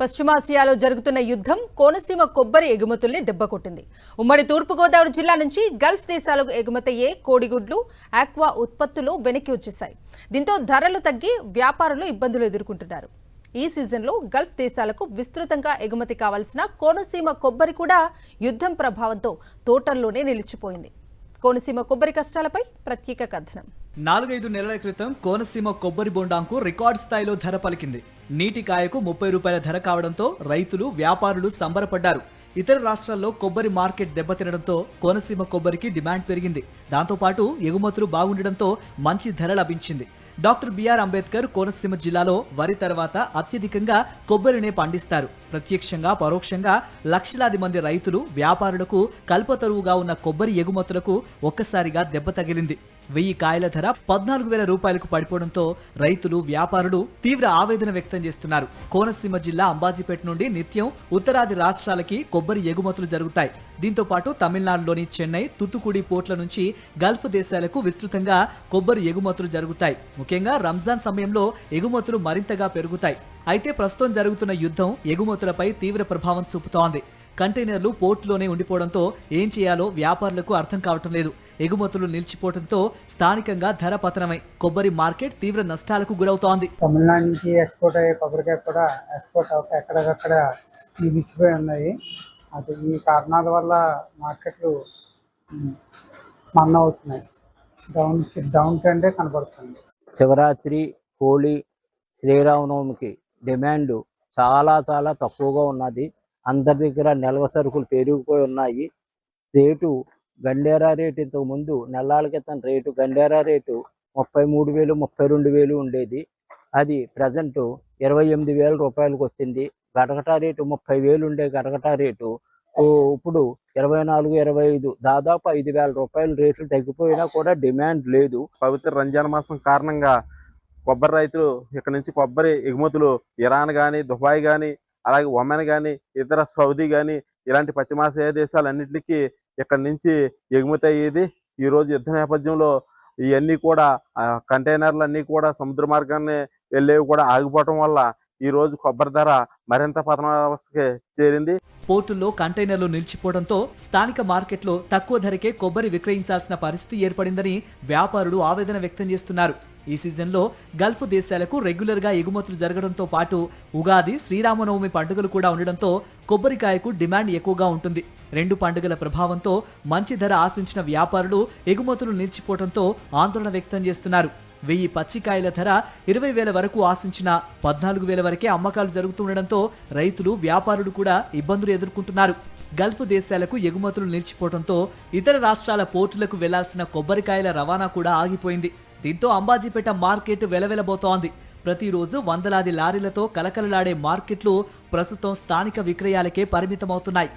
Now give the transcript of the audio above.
పశ్చిమాసియాలో జరుగుతున్న యుద్ధం కోనసీమ కొబ్బరి ఎగుమతుల్ని దెబ్బకొట్టింది. ఉమ్మడి తూర్పుగోదావరి జిల్లా నుంచి గల్ఫ్ దేశాలకు ఎగుమతయ్యే కోడిగుడ్లు, ఆక్వా ఉత్పత్తులు వెనక్కి వచ్చేశాయి. దీంతో ధరలు తగ్గి వ్యాపారులు ఇబ్బందులు ఎదుర్కొంటున్నారు. ఈ సీజన్లో గల్ఫ్ దేశాలకు విస్తృతంగా ఎగుమతి కావాల్సిన కోనసీమ కొబ్బరి కూడా యుద్ధం ప్రభావంతో తోటల్లోనే నిలిచిపోయింది. కోనసీమ కొబ్బరి కష్టాలపై ప్రత్యేక కథనం. 4-5 నెలల క్రితం కోనసీమ కొబ్బరి బొండాంకు రికార్డు స్థాయిలో ధర పలికింది. నీటి కాయకు 30 రూపాయల ధర కావడంతో రైతులు, వ్యాపారులు సంబరపడ్డారు. ఇతర రాష్ట్రాల్లో కొబ్బరి మార్కెట్ దెబ్బతినడంతో కోనసీమ కొబ్బరికి డిమాండ్ పెరిగింది. దాంతోపాటు ఎగుమతులు బాగుండడంతో మంచి ధర లభించింది. డాక్టర్ బిఆర్ అంబేద్కర్ కోనసీమ జిల్లాలో వరి తర్వాత అత్యధికంగా కొబ్బరినే పండిస్తారు. ప్రత్యక్షంగా పరోక్షంగా లక్షలాది మంది రైతులు, వ్యాపారులకు కల్పతరువుగా ఉన్న కొబ్బరి ఎగుమతులకు ఒక్కసారిగా దెబ్బ తగిలింది. 1000 కాయల ధర 14,000 రూపాయలకు పడిపోవడంతో రైతులు, వ్యాపారులు తీవ్ర ఆవేదన వ్యక్తం చేస్తున్నారు. కోనసీమ జిల్లా అంబాజీపేట నుండి నిత్యం ఉత్తరాది రాష్ట్రాలకి కొబ్బరి ఎగుమతులు జరుగుతాయి. దీంతో పాటు తమిళనాడులోని చెన్నై, తుత్తుకుడి పోర్ట్ల నుంచి గల్ఫ్ దేశాలకు విస్తృతంగా కొబ్బరి ఎగుమతులు జరుగుతాయి. ముఖ్యంగా రంజాన్ సమయంలో ఎగుమతులు మరింతగా పెరుగుతాయి. అయితే ప్రస్తుతం జరుగుతున్న యుద్ధం ఎగుమతులపై తీవ్ర ప్రభావం చూపుతోంది. కంటైనర్లు పోర్టులోనే ఉండిపోవడంతో ఏం చేయాలో వ్యాపారులకు అర్థం కావటం లేదు. ఎగుమతులు నిలిచిపోవడంతో స్థానికంగా ధర పతనమై కొబ్బరి మార్కెట్ తీవ్ర నష్టాలకు గురవుతోంది. తమిళనాడు నుంచి ఎక్స్పోర్ట్ అయ్యే కొబ్బరికాయ కూడా ఎక్స్పోర్ట్ ఎక్కడికక్కడ నిలిచిపోయి ఉన్నాయి. అది ఈ కారణాల వల్ల మార్కెట్లు అవుతున్నాయి. డౌన్ ట్రెండే కనబడుతుంది. శివరాత్రి, హోలీ, శ్రీరామనవమికి డిమాండ్ చాలా తక్కువగా ఉన్నది. అందరి దగ్గర నిల్వ సరుకులు పెరిగిపోయి ఉన్నాయి. రేటు గండేరా రేటు ఇంతకు ముందు నెలల క్రితం రేటు గండేరా రేటు 33,000, 32,000 ఉండేది. అది ప్రజెంట్ 28,000 రూపాయలకు వచ్చింది. గడగటా రేటు 30,000 ఉండే గడగటా రేటు ఇప్పుడు 24, 25 దాదాపు 5,000 రూపాయలు రేట్లు తగ్గిపోయినా కూడా డిమాండ్ లేదు. పవిత్ర రంజాన్ మాసం కారణంగా కొబ్బరి రైతులు ఇక్కడ నుంచి కొబ్బరి ఎగుమతులు ఇరాన్ కానీ, దుబాయ్ కానీ, అలాగే ఒమన్ కానీ, ఇతర సౌదీ కానీ ఇలాంటి పశ్చిమాసియా దేశాలన్నింటికి ఇక్కడ నుంచి ఎగుమతి అయ్యేది. ఈరోజు యుద్ధ నేపథ్యంలో ఇవన్నీ కూడా కంటైనర్లు అన్నీ కూడా సముద్ర మార్గాన్ని వెళ్ళేవి కూడా ఆగిపోవటం వల్ల ఈ రోజు కొబ్బరి ధర మరింత పతనావస్థకి చేరింది. పోర్టుల్లో కంటైనర్లు నిలిచిపోవడంతో స్థానిక మార్కెట్లో తక్కువ ధరకే కొబ్బరి విక్రయించాల్సిన పరిస్థితి ఏర్పడిందని వ్యాపారులు ఆవేదన వ్యక్తం చేస్తున్నారు. ఈ సీజన్లో గల్ఫ్ దేశాలకు రెగ్యులర్ గా ఎగుమతులు జరగడంతో పాటు ఉగాది, శ్రీరామనవమి పండుగలు కూడా ఉండడంతో కొబ్బరికాయకు డిమాండ్ ఎక్కువగా ఉంటుంది. 2 పండుగల ప్రభావంతో మంచి ధర ఆశించిన వ్యాపారులు ఎగుమతులు నిలిచిపోవడంతో ఆందోళన వ్యక్తం చేస్తున్నారు. 1000 పచ్చికాయల ధర 20,000 వరకు ఆశించిన 14,000 వరకే అమ్మకాలు జరుగుతుండడంతో రైతులు, వ్యాపారులు కూడా ఇబ్బందులు ఎదుర్కొంటున్నారు. గల్ఫ్ దేశాలకు ఎగుమతులు నిలిచిపోవడంతో ఇతర రాష్ట్రాల పోర్టులకు వెళ్లాల్సిన కొబ్బరికాయల రవాణా కూడా ఆగిపోయింది. దీంతో అంబాజీపేట మార్కెట్ వెలవెలబోతోంది. ప్రతిరోజు వందలాది లారీలతో కలకలలాడే మార్కెట్లు ప్రస్తుతం స్థానిక విక్రయాలకే పరిమితమవుతున్నాయి.